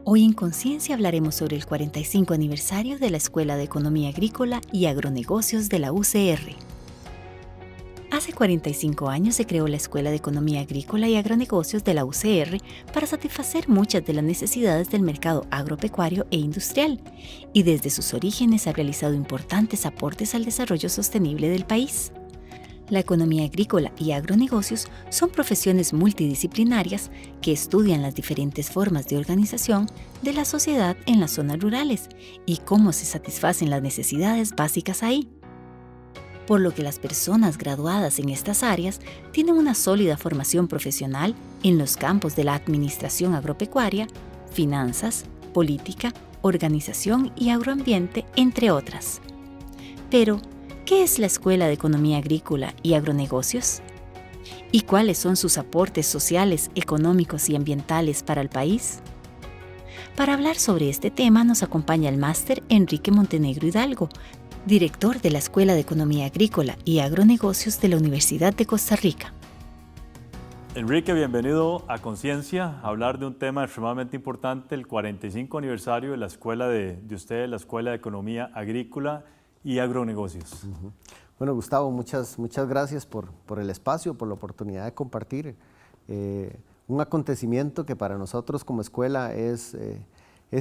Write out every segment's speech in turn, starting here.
Hoy en Conciencia hablaremos sobre el 45 aniversario de la Escuela de Economía Agrícola y Agronegocios de la UCR. Hace 45 años se creó la Escuela de Economía Agrícola y Agronegocios de la UCR para satisfacer muchas de las necesidades del mercado agropecuario e industrial, y desde sus orígenes ha realizado importantes aportes al desarrollo sostenible del país. La economía agrícola y agronegocios son profesiones multidisciplinarias que estudian las diferentes formas de organización de la sociedad en las zonas rurales y cómo se satisfacen las necesidades básicas ahí. Por lo que las personas graduadas en estas áreas tienen una sólida formación profesional en los campos de la administración agropecuaria, finanzas, política, organización y agroambiente, entre otras. Pero, ¿qué es la Escuela de Economía Agrícola y Agronegocios? ¿Y cuáles son sus aportes sociales, económicos y ambientales para el país? Para hablar sobre este tema nos acompaña el máster Enrique Montenegro Hidalgo, director de la Escuela de Economía Agrícola y Agronegocios de la Universidad de Costa Rica. Enrique, bienvenido a Conciencia, a hablar de un tema extremadamente importante, el 45 aniversario de la escuela de ustedes, la Escuela de Economía Agrícola y Agronegocios. Bueno, Gustavo, muchas gracias por el espacio, por la oportunidad de compartir un acontecimiento que para nosotros como escuela es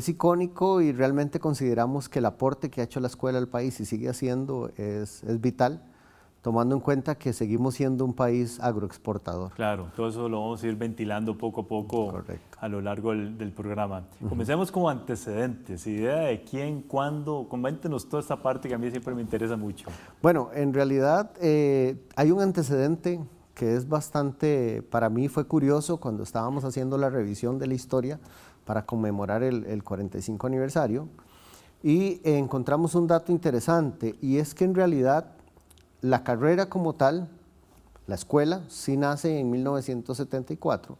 icónico, y realmente consideramos que el aporte que ha hecho la escuela al país y sigue haciendo es vital, tomando en cuenta que seguimos siendo un país agroexportador. Claro, todo eso lo vamos a ir ventilando poco a poco. Correcto. A lo largo del programa. Comencemos como antecedentes, idea de quién, cuándo, coméntenos toda esta parte que a mí siempre me interesa mucho. Bueno, en realidad hay un antecedente que es bastante, para mí fue curioso cuando estábamos haciendo la revisión de la historia para conmemorar el 45 aniversario, y encontramos un dato interesante, y es que en realidad la carrera como tal, la escuela, sí nace en 1974,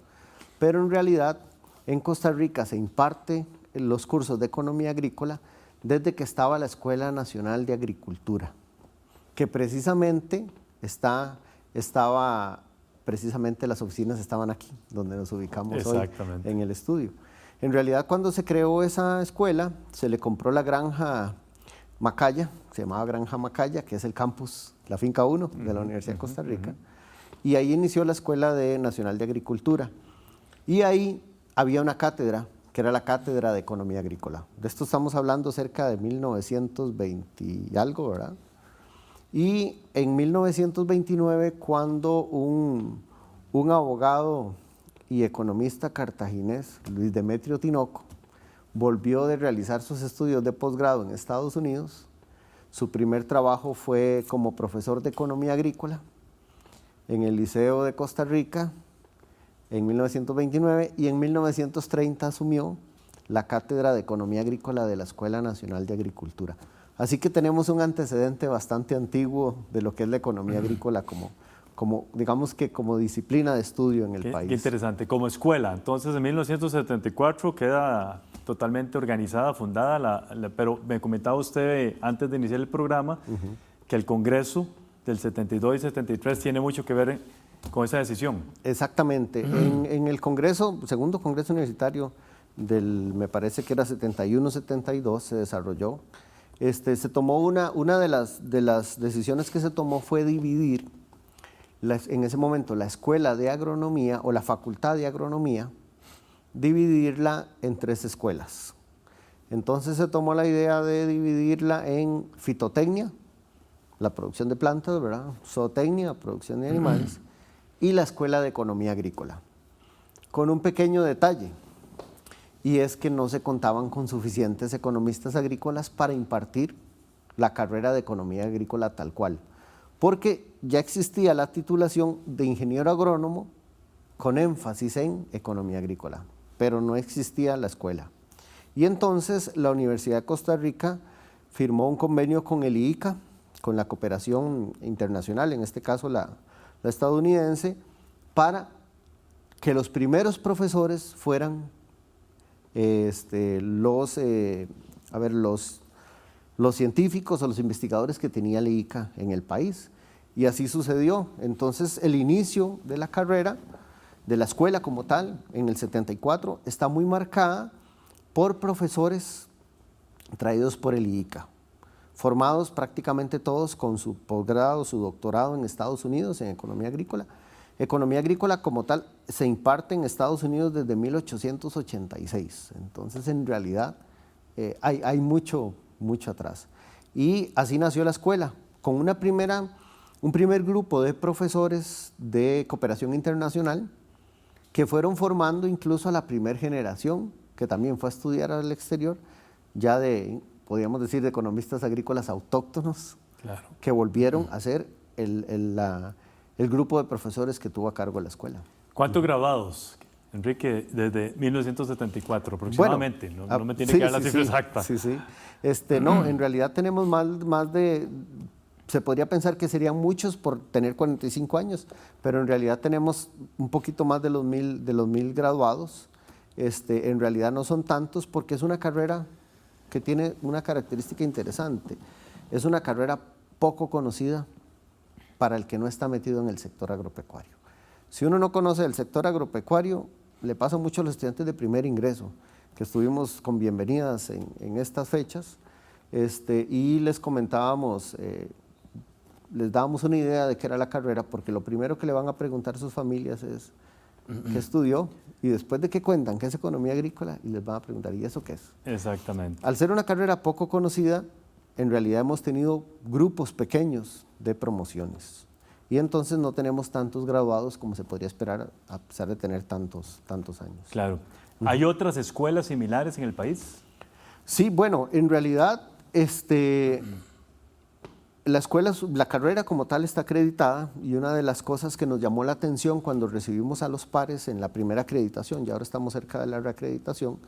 pero en realidad en Costa Rica se imparte los cursos de economía agrícola desde que estaba la Escuela Nacional de Agricultura, que precisamente precisamente las oficinas estaban aquí, donde nos ubicamos hoy en el estudio. En realidad, cuando se creó esa escuela, se le compró la granja Macaya, se llamaba Granja Macaya, que es el campus, la finca 1 de la Universidad de Costa Rica, y ahí inició la Escuela Nacional de Agricultura. Y ahí había una cátedra, que era la Cátedra de Economía Agrícola. De esto estamos hablando cerca de 1920 y algo, ¿verdad? Y en 1929, cuando un abogado y economista cartaginés, Luis Demetrio Tinoco, volvió de realizar sus estudios de posgrado en Estados Unidos, su primer trabajo fue como profesor de Economía Agrícola en el Liceo de Costa Rica en 1929, y en 1930 asumió la Cátedra de Economía Agrícola de la Escuela Nacional de Agricultura. Así que tenemos un antecedente bastante antiguo de lo que es la economía agrícola digamos que como disciplina de estudio en el país. Qué interesante, como escuela. Entonces, en 1974 queda totalmente organizada, fundada, pero me comentaba usted antes de iniciar el programa que el Congreso del 72 y 73 tiene mucho que ver con esa decisión. Exactamente. En el Congreso, segundo Congreso Universitario me parece que era 71-72, se desarrolló. Se tomó una de las decisiones que se tomó fue dividir en ese momento la Escuela de Agronomía o la Facultad de Agronomía, dividirla en 3 escuelas. Entonces se tomó la idea de dividirla en fitotecnia, la producción de plantas, ¿verdad? Zootecnia, producción de animales, y la Escuela de Economía Agrícola, con un pequeño detalle, y es que no se contaban con suficientes economistas agrícolas para impartir la carrera de Economía Agrícola tal cual, porque ya existía la titulación de ingeniero agrónomo con énfasis en economía agrícola, pero no existía la escuela. Y entonces la Universidad de Costa Rica firmó un convenio con el IICA, con la cooperación internacional, en este caso la estadounidense, para que los primeros profesores fueran los científicos o los investigadores que tenía el IICA en el país. Y así sucedió. Entonces el inicio de la carrera, de la escuela como tal, en el 74, está muy marcada por profesores traídos por el IICA, formados prácticamente todos con su posgrado, su doctorado en Estados Unidos en economía agrícola. Economía agrícola como tal se imparte en Estados Unidos desde 1886, entonces en realidad hay mucho atrás. Y así nació la escuela, con un primer grupo de profesores de cooperación internacional que fueron formando incluso a la primera generación, que también fue a estudiar al exterior, ya podríamos decir, de economistas agrícolas autóctonos, claro, que volvieron a ser el grupo de profesores que tuvo a cargo la escuela. ¿Cuántos graduados, Enrique, desde 1974 aproximadamente? Bueno, no me tiene que dar la cifra exacta. Sí. No, en realidad tenemos más de... Se podría pensar que serían muchos por tener 45 años, pero en realidad tenemos un poquito más de los 1000 graduados. En realidad no son tantos porque es una carrera que tiene una característica interesante. Es una carrera poco conocida para el que no está metido en el sector agropecuario. Si uno no conoce el sector agropecuario, le pasa mucho a los estudiantes de primer ingreso, que estuvimos con bienvenidas en estas fechas, y les comentábamos, les dábamos una idea de qué era la carrera, porque lo primero que le van a preguntar a sus familias es qué estudió, y después de que cuentan qué es economía agrícola, y les van a preguntar, ¿y eso qué es? Exactamente. Al ser una carrera poco conocida, en realidad hemos tenido grupos pequeños de promociones, y entonces no tenemos tantos graduados como se podría esperar, a pesar de tener tantos años. Claro. ¿Hay otras escuelas similares en el país? Sí, bueno, en realidad, la carrera como tal está acreditada, y una de las cosas que nos llamó la atención cuando recibimos a los pares en la primera acreditación, y ahora estamos cerca de la reacreditación,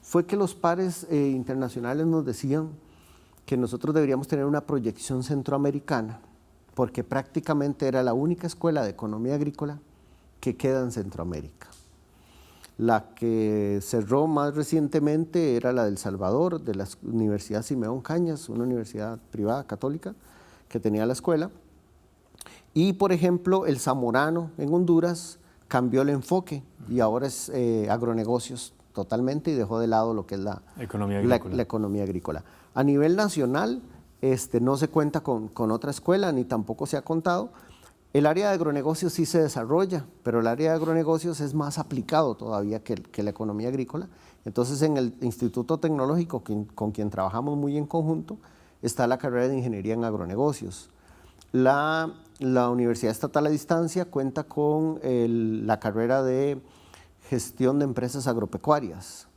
fue que los pares internacionales nos decían que nosotros deberíamos tener una proyección centroamericana, porque prácticamente era la única escuela de economía agrícola que queda en Centroamérica. La que cerró más recientemente era la del Salvador, de la Universidad Simeón Cañas, una universidad privada católica que tenía la escuela. Y, por ejemplo, el Zamorano en Honduras cambió el enfoque y ahora es agronegocios totalmente, y dejó de lado lo que es la economía agrícola. A nivel nacional, no se cuenta con otra escuela, ni tampoco se ha contado. El área de agronegocios sí se desarrolla, pero el área de agronegocios es más aplicado todavía que la economía agrícola. Entonces, en el Instituto Tecnológico, con quien trabajamos muy en conjunto, está la carrera de Ingeniería en Agronegocios. La Universidad Estatal a Distancia cuenta con la carrera de Gestión de Empresas Agropecuarias.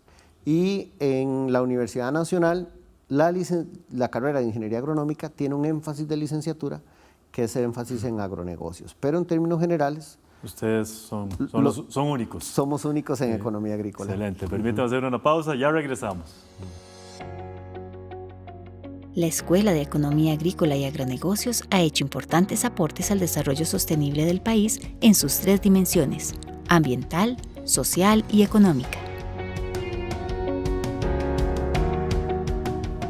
Y en la Universidad Nacional, la carrera de Ingeniería Agronómica tiene un énfasis de licenciatura, que es el énfasis en agronegocios. Pero en términos generales... Ustedes son únicos. Somos únicos en economía agrícola. Excelente. Permítame hacer una pausa, ya regresamos. La Escuela de Economía Agrícola y Agronegocios ha hecho importantes aportes al desarrollo sostenible del país en sus 3 dimensiones: ambiental, social y económica.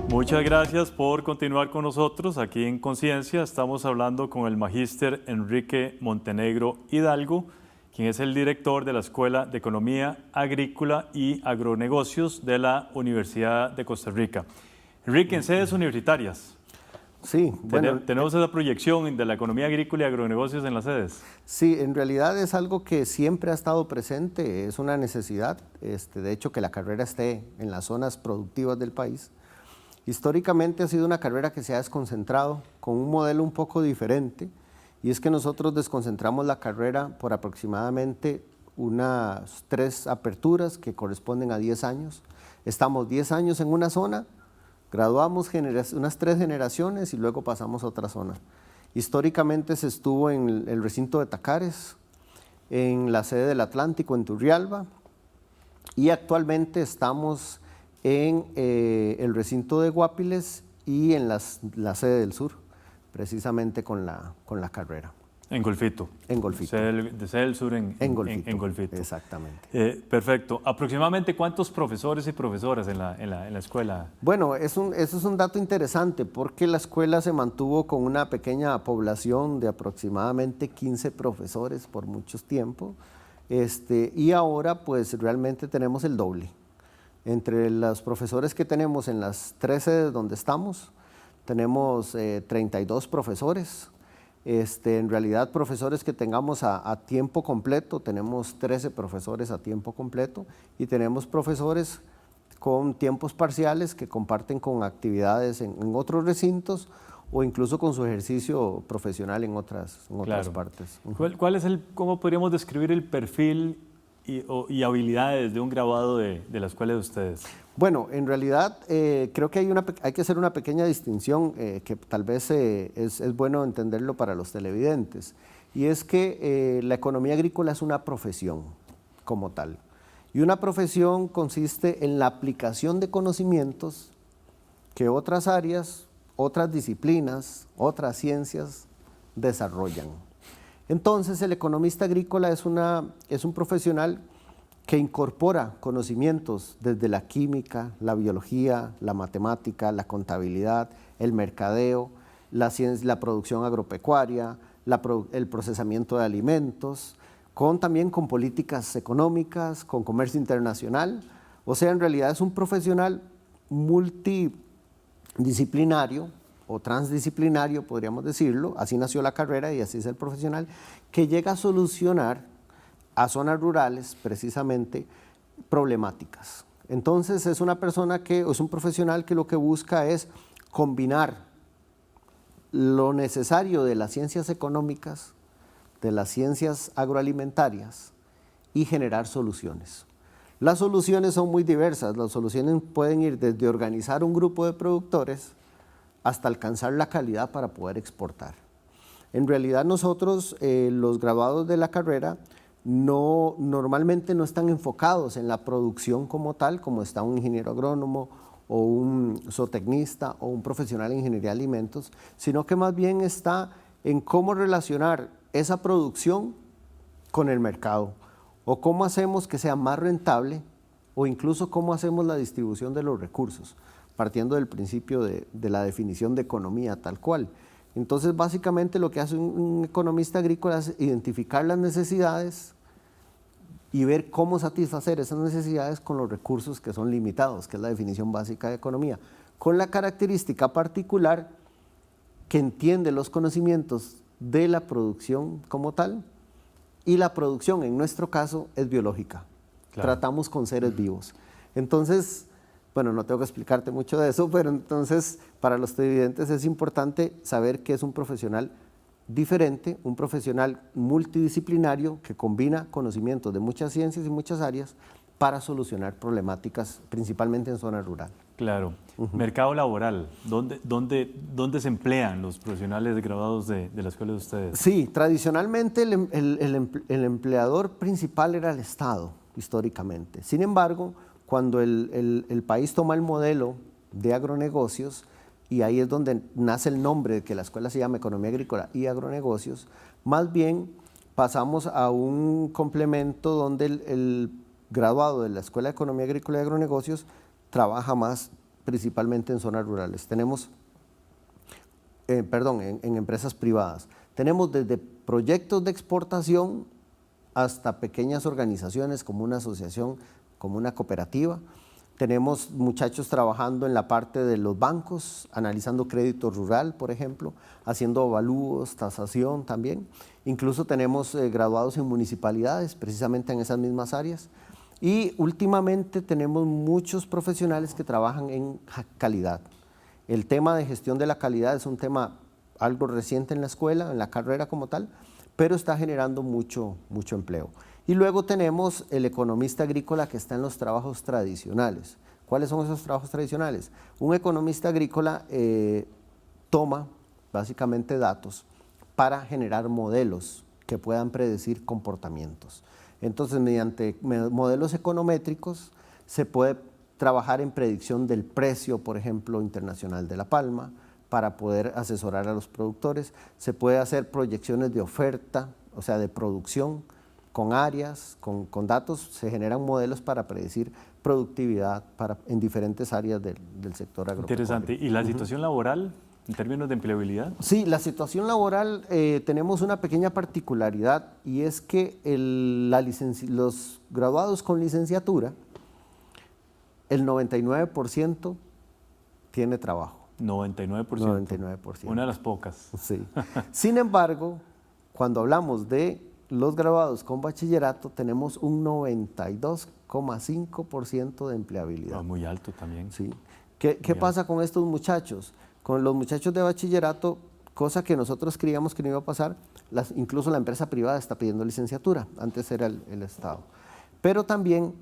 Muchas gracias por continuar con nosotros aquí en Conciencia. Estamos hablando con el magíster Enrique Montenegro Hidalgo, quien es el director de la Escuela de Economía Agrícola y Agronegocios de la Universidad de Costa Rica. Enrique, en sedes universitarias, sí, bueno, ¿tenemos esa proyección de la economía agrícola y agronegocios en las sedes? Sí, en realidad es algo que siempre ha estado presente, es una necesidad, de hecho, que la carrera esté en las zonas productivas del país. Históricamente ha sido una carrera que se ha desconcentrado con un modelo un poco diferente, y es que nosotros desconcentramos la carrera por aproximadamente unas 3 aperturas que corresponden a 10 años. Estamos 10 años en una zona, graduamos unas 3 generaciones y luego pasamos a otra zona. Históricamente se estuvo en el recinto de Tacares, en la sede del Atlántico en Turrialba, y actualmente estamos en el recinto de Guapiles y en la sede del sur, precisamente con la carrera. En Golfito. En Golfito. Sede del sur en Golfito. En Golfito. Exactamente. Perfecto. ¿Aproximadamente cuántos profesores y profesoras en la escuela? Bueno, eso es un dato interesante, porque la escuela se mantuvo con una pequeña población de aproximadamente 15 profesores por mucho tiempo, y ahora pues realmente tenemos el doble. Entre los profesores que tenemos en las 3 sedes donde estamos, tenemos 32 profesores. En realidad, profesores que tengamos a tiempo completo, tenemos 13 profesores a tiempo completo y tenemos profesores con tiempos parciales que comparten con actividades en otros recintos o incluso con su ejercicio profesional en otras partes. ¿Cuál es cómo podríamos describir el perfil y habilidades de un graduado de la escuela de ustedes? Bueno, en realidad creo que hay que hacer una pequeña distinción que tal vez es bueno entenderlo para los televidentes, y es que la economía agrícola es una profesión como tal, y una profesión consiste en la aplicación de conocimientos que otras áreas, otras disciplinas, otras ciencias desarrollan. Entonces, el economista agrícola es un profesional que incorpora conocimientos desde la química, la biología, la matemática, la contabilidad, el mercadeo, la producción agropecuaria, el procesamiento de alimentos, también con políticas económicas, con comercio internacional. O sea, en realidad es un profesional multidisciplinario o transdisciplinario, podríamos decirlo, así nació la carrera y así es el profesional, que llega a solucionar a zonas rurales, precisamente, problemáticas. Entonces, es un profesional que lo que busca es combinar lo necesario de las ciencias económicas, de las ciencias agroalimentarias y generar soluciones. Las soluciones son muy diversas, las soluciones pueden ir desde organizar un grupo de productores hasta alcanzar la calidad para poder exportar. En realidad nosotros, los graduados de la carrera, normalmente no están enfocados en la producción como tal, como está un ingeniero agrónomo o un zootecnista o un profesional en ingeniería de alimentos, sino que más bien está en cómo relacionar esa producción con el mercado, o cómo hacemos que sea más rentable, o incluso cómo hacemos la distribución de los recursos, partiendo del principio de la definición de economía tal cual. Entonces, básicamente lo que hace un economista agrícola es identificar las necesidades y ver cómo satisfacer esas necesidades con los recursos que son limitados, que es la definición básica de economía, con la característica particular que entiende los conocimientos de la producción como tal, y la producción en nuestro caso es biológica. Claro. Tratamos con seres vivos. Entonces, bueno, no tengo que explicarte mucho de eso, pero entonces para los televidentes es importante saber que es un profesional diferente, un profesional multidisciplinario que combina conocimientos de muchas ciencias y muchas áreas para solucionar problemáticas, principalmente en zona rural. Claro. Mercado laboral, ¿dónde se emplean los profesionales graduados de la escuela de ustedes? Sí, tradicionalmente el empleador principal era el Estado, históricamente. Sin embargo, cuando el país toma el modelo de agronegocios, y ahí es donde nace el nombre de que la escuela se llama Economía Agrícola y Agronegocios, más bien pasamos a un complemento donde el graduado de la Escuela de Economía Agrícola y Agronegocios trabaja más principalmente en zonas rurales. Tenemos, en empresas privadas. Tenemos desde proyectos de exportación hasta pequeñas organizaciones como una asociación, como una cooperativa. Tenemos muchachos trabajando en la parte de los bancos, analizando crédito rural, por ejemplo, haciendo avalúos, tasación también. Incluso tenemos graduados en municipalidades, precisamente en esas mismas áreas. Y últimamente tenemos muchos profesionales que trabajan en calidad. El tema de gestión de la calidad es un tema algo reciente en la escuela, en la carrera como tal, pero está generando mucho empleo. Y luego tenemos el economista agrícola que está en los trabajos tradicionales. ¿Cuáles son esos trabajos tradicionales? Un economista agrícola toma básicamente datos para generar modelos que puedan predecir comportamientos. Entonces, mediante modelos econométricos se puede trabajar en predicción del precio, por ejemplo, internacional de la palma, para poder asesorar a los productores. Se puede hacer proyecciones de oferta, o sea, de producción, con áreas, con datos, se generan modelos para predecir productividad en diferentes áreas del sector agropecuario. Interesante. ¿Y la situación laboral en términos de empleabilidad? Sí, la situación laboral tenemos una pequeña particularidad, y es que los graduados con licenciatura el 99% tiene trabajo. 99%. 99%. Una de las pocas. Sí. Sin embargo, cuando hablamos de los graduados con bachillerato, tenemos un 92,5% de empleabilidad. Muy alto también. Sí. ¿Qué pasa con estos muchachos? Con los muchachos de bachillerato, cosa que nosotros creíamos que no iba a pasar, incluso la empresa privada está pidiendo licenciatura, antes era el Estado. Pero también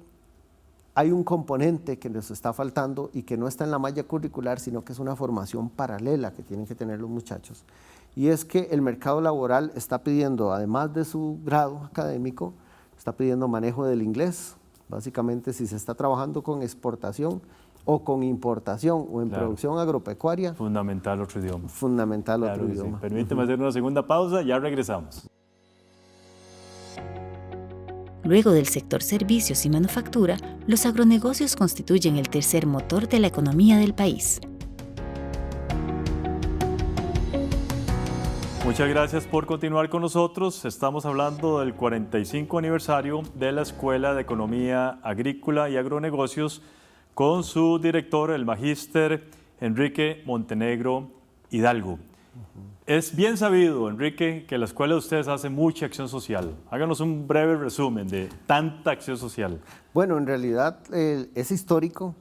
hay un componente que nos está faltando y que no está en la malla curricular, sino que es una formación paralela que tienen que tener los muchachos. Y es que el mercado laboral está pidiendo, además de su grado académico, está pidiendo manejo del inglés. Básicamente, si se está trabajando con exportación o con importación o en producción agropecuaria. Fundamental otro idioma. Fundamental otro idioma. Sí. Permíteme hacer una segunda pausa, ya regresamos. Luego del sector servicios y manufactura, los agronegocios constituyen el tercer motor de la economía del país. Muchas gracias por continuar con nosotros. Estamos hablando del 45 aniversario de la Escuela de Economía Agrícola y Agronegocios con su director, el magíster Enrique Montenegro Hidalgo. Es bien sabido, Enrique, que la escuela de ustedes hace mucha acción social. Háganos un breve resumen de tanta acción social. Bueno, en realidad es histórico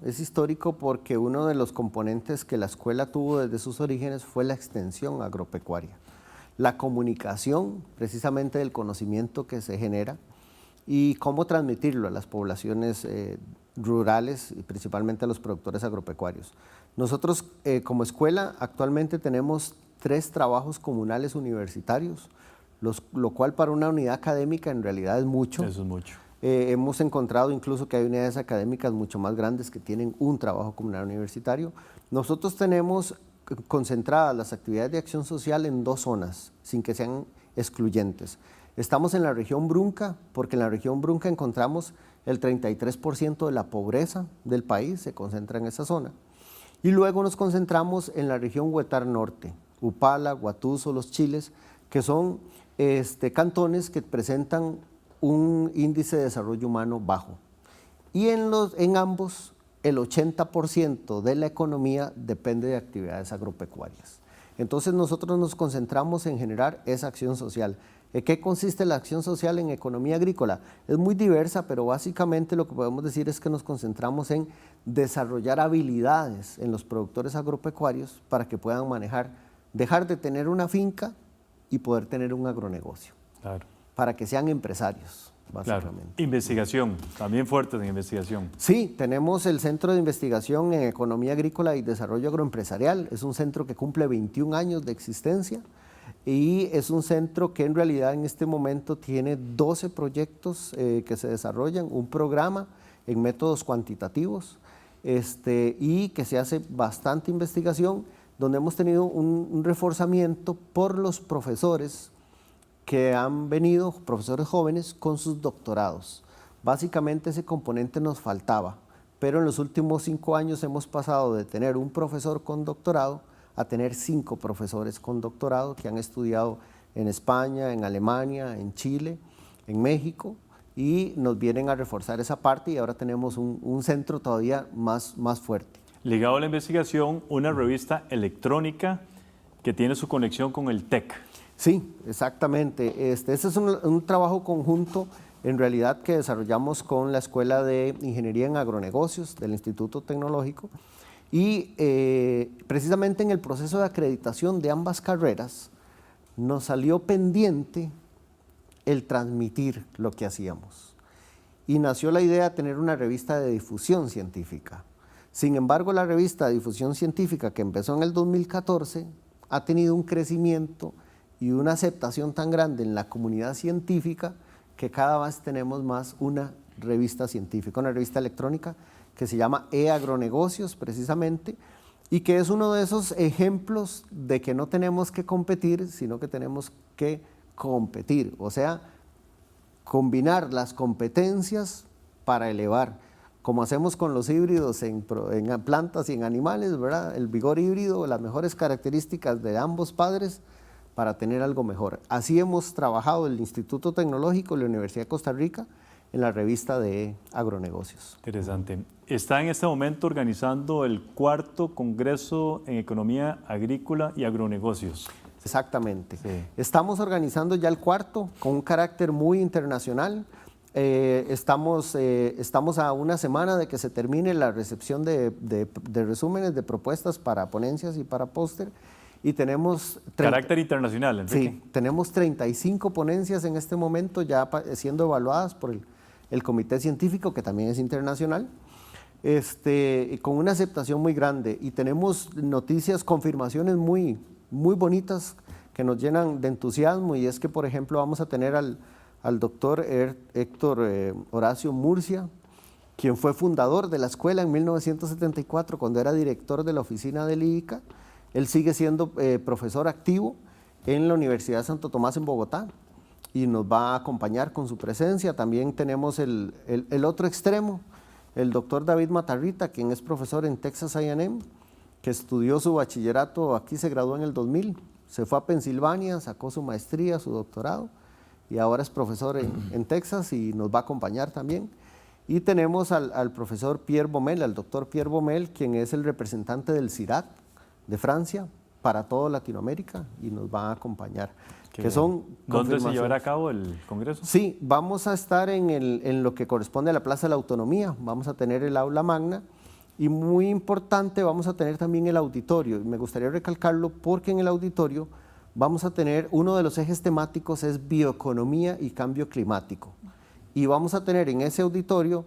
porque uno de los componentes que la escuela tuvo desde sus orígenes fue la extensión agropecuaria. La comunicación, precisamente del conocimiento que se genera y cómo transmitirlo a las poblaciones rurales y principalmente a los productores agropecuarios. Nosotros como escuela actualmente tenemos 3 trabajos comunales universitarios, lo cual para una unidad académica en realidad es mucho. Eso es mucho. Hemos encontrado incluso que hay unidades académicas mucho más grandes que tienen un trabajo comunal universitario. Nosotros tenemos concentradas las actividades de acción social en 2 zonas, sin que sean excluyentes. Estamos en la región Brunca, porque en la región Brunca encontramos el 33% de la pobreza del país, se concentra en esa zona. Y luego nos concentramos en la región Huetar Norte, Upala, Guatuso, Los Chiles, que son cantones que presentan un índice de desarrollo humano bajo. Y en ambos, el 80% de la economía depende de actividades agropecuarias. Entonces nosotros nos concentramos en generar esa acción social. ¿En qué consiste la acción social en economía agrícola? Es muy diversa, pero básicamente lo que podemos decir es que nos concentramos en desarrollar habilidades en los productores agropecuarios para que puedan dejar de tener una finca y poder tener un agronegocio. Claro. Para que sean empresarios, básicamente. Claro. Investigación, también fuertes en investigación. Sí, tenemos el Centro de Investigación en Economía Agrícola y Desarrollo Agroempresarial. Es un centro que cumple 21 años de existencia y es un centro que en realidad en este momento tiene 12 proyectos que se desarrollan, un programa en métodos cuantitativos y que se hace bastante investigación, donde hemos tenido un reforzamiento por los profesores que han venido, profesores jóvenes, con sus doctorados. Básicamente ese componente nos faltaba, pero en los últimos 5 años hemos pasado de tener un profesor con doctorado a tener 5 profesores con doctorado que han estudiado en España, en Alemania, en Chile, en México, y nos vienen a reforzar esa parte y ahora tenemos un centro todavía más fuerte. Ligado a la investigación, una revista electrónica que tiene su conexión con el TEC. Sí, exactamente. Ese es un trabajo conjunto en realidad que desarrollamos con la Escuela de Ingeniería en Agronegocios del Instituto Tecnológico y precisamente en el proceso de acreditación de ambas carreras nos salió pendiente el transmitir lo que hacíamos y nació la idea de tener una revista de difusión científica. Sin embargo, la revista de difusión científica que empezó en el 2014 ha tenido un crecimiento y una aceptación tan grande en la comunidad científica que cada vez tenemos más una revista científica, una revista electrónica que se llama e-agronegocios precisamente y que es uno de esos ejemplos de que no tenemos que competir, sino que tenemos que competir, o sea, combinar las competencias para elevar, como hacemos con los híbridos en plantas y en animales, ¿verdad? El vigor híbrido, las mejores características de ambos padres para tener algo mejor. Así hemos trabajado el Instituto Tecnológico y la Universidad de Costa Rica en la revista de Agronegocios. Interesante. Está en este momento organizando el 4º Congreso en Economía Agrícola y Agronegocios. Exactamente. Sí. Estamos organizando ya el 4º con un carácter muy internacional. Estamos a una semana de que se termine la recepción de resúmenes de propuestas para ponencias y para póster. Y tenemos... Carácter internacional, Enrique. Sí, tenemos 35 ponencias en este momento ya siendo evaluadas por el comité científico, que también es internacional, con una aceptación muy grande. Y tenemos noticias, confirmaciones muy bonitas que nos llenan de entusiasmo, y es que, por ejemplo, vamos a tener al doctor Héctor Horacio Murcia, quien fue fundador de la escuela en 1974 cuando era director de la oficina del IICA. Él sigue siendo profesor activo en la Universidad de Santo Tomás en Bogotá y nos va a acompañar con su presencia. También tenemos el otro extremo, el doctor David Matarrita, quien es profesor en Texas A&M, que estudió su bachillerato, aquí se graduó en el 2000, se fue a Pensilvania, sacó su maestría, su doctorado, y ahora es profesor en Texas y nos va a acompañar también. Y tenemos al profesor Pierre Baumel, al doctor Pierre Baumel, quien es el representante del CIRAD de Francia para toda Latinoamérica y nos va a acompañar. ¿Dónde se llevará a cabo el Congreso? Sí, vamos a estar en lo que corresponde a la Plaza de la Autonomía, vamos a tener el aula magna y, muy importante, vamos a tener también el auditorio. Me gustaría recalcarlo porque en el auditorio vamos a tener, uno de los ejes temáticos es bioeconomía y cambio climático, y vamos a tener en ese auditorio,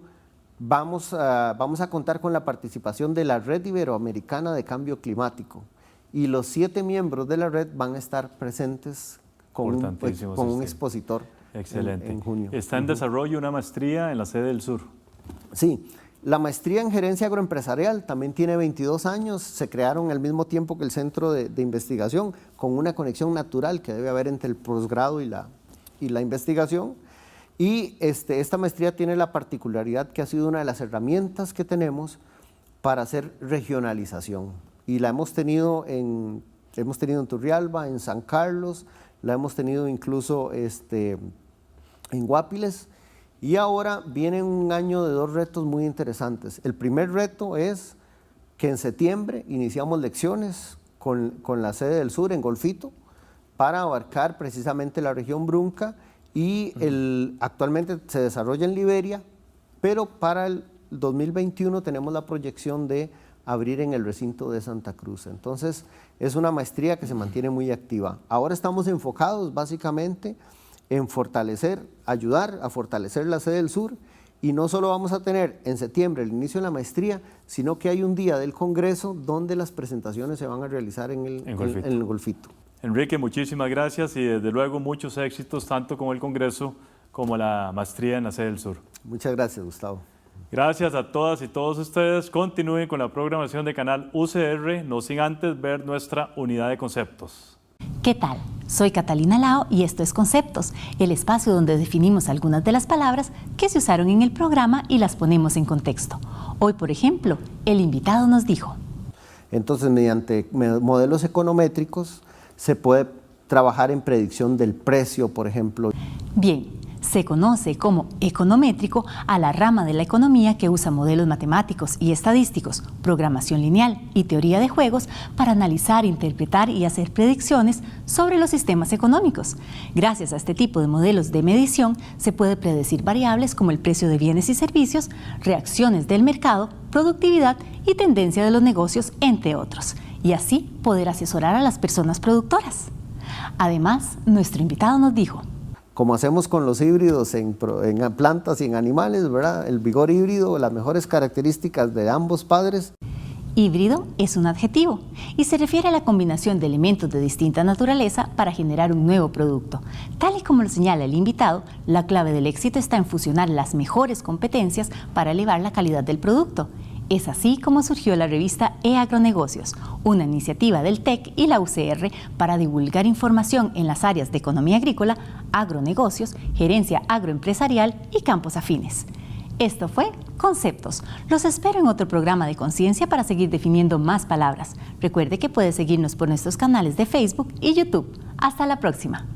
vamos a contar con la participación de la Red Iberoamericana de Cambio Climático, y los 7 miembros de la red van a estar presentes con un expositor. Excelente. En junio. Está en desarrollo una maestría en la sede del sur. Sí, la maestría en gerencia agroempresarial también tiene 22 años, se crearon al mismo tiempo que el centro de investigación, con una conexión natural que debe haber entre el posgrado y la investigación. Y esta maestría tiene la particularidad que ha sido una de las herramientas que tenemos para hacer regionalización. Y la hemos tenido en Turrialba, en San Carlos, la hemos tenido incluso en Guapiles. Y ahora viene un año de 2 retos muy interesantes. El primer reto es que en septiembre iniciamos lecciones con la sede del sur en Golfito para abarcar precisamente la región Brunca. Y actualmente se desarrolla en Liberia, pero para el 2021 tenemos la proyección de abrir en el recinto de Santa Cruz. Entonces, es una maestría que se mantiene muy activa. Ahora estamos enfocados básicamente en ayudar a fortalecer la sede del sur, y no solo vamos a tener en septiembre el inicio de la maestría, sino que hay un día del Congreso donde las presentaciones se van a realizar en el Golfito. Enrique, muchísimas gracias y desde luego muchos éxitos tanto con el Congreso como la maestría en la sede del sur. Muchas gracias, Gustavo. Gracias a todas y todos ustedes. Continúen con la programación de Canal UCR, no sin antes ver nuestra unidad de conceptos. ¿Qué tal? Soy Catalina Lao y esto es Conceptos, el espacio donde definimos algunas de las palabras que se usaron en el programa y las ponemos en contexto. Hoy, por ejemplo, el invitado nos dijo: entonces, mediante modelos econométricos, se puede trabajar en predicción del precio, por ejemplo. Bien, se conoce como econométrico a la rama de la economía que usa modelos matemáticos y estadísticos, programación lineal y teoría de juegos para analizar, interpretar y hacer predicciones sobre los sistemas económicos. Gracias a este tipo de modelos de medición, se puede predecir variables como el precio de bienes y servicios, reacciones del mercado, productividad y tendencia de los negocios, entre otros, y así poder asesorar a las personas productoras. Además, nuestro invitado nos dijo: como hacemos con los híbridos en plantas y en animales, ¿verdad? El vigor híbrido, las mejores características de ambos padres. Híbrido es un adjetivo y se refiere a la combinación de elementos de distinta naturaleza para generar un nuevo producto. Tal y como lo señala el invitado, la clave del éxito está en fusionar las mejores competencias para elevar la calidad del producto. Es así como surgió la revista e-Agronegocios, una iniciativa del TEC y la UCR para divulgar información en las áreas de economía agrícola, agronegocios, gerencia agroempresarial y campos afines. Esto fue Conceptos. Los espero en otro programa de Conciencia para seguir definiendo más palabras. Recuerde que puede seguirnos por nuestros canales de Facebook y YouTube. Hasta la próxima.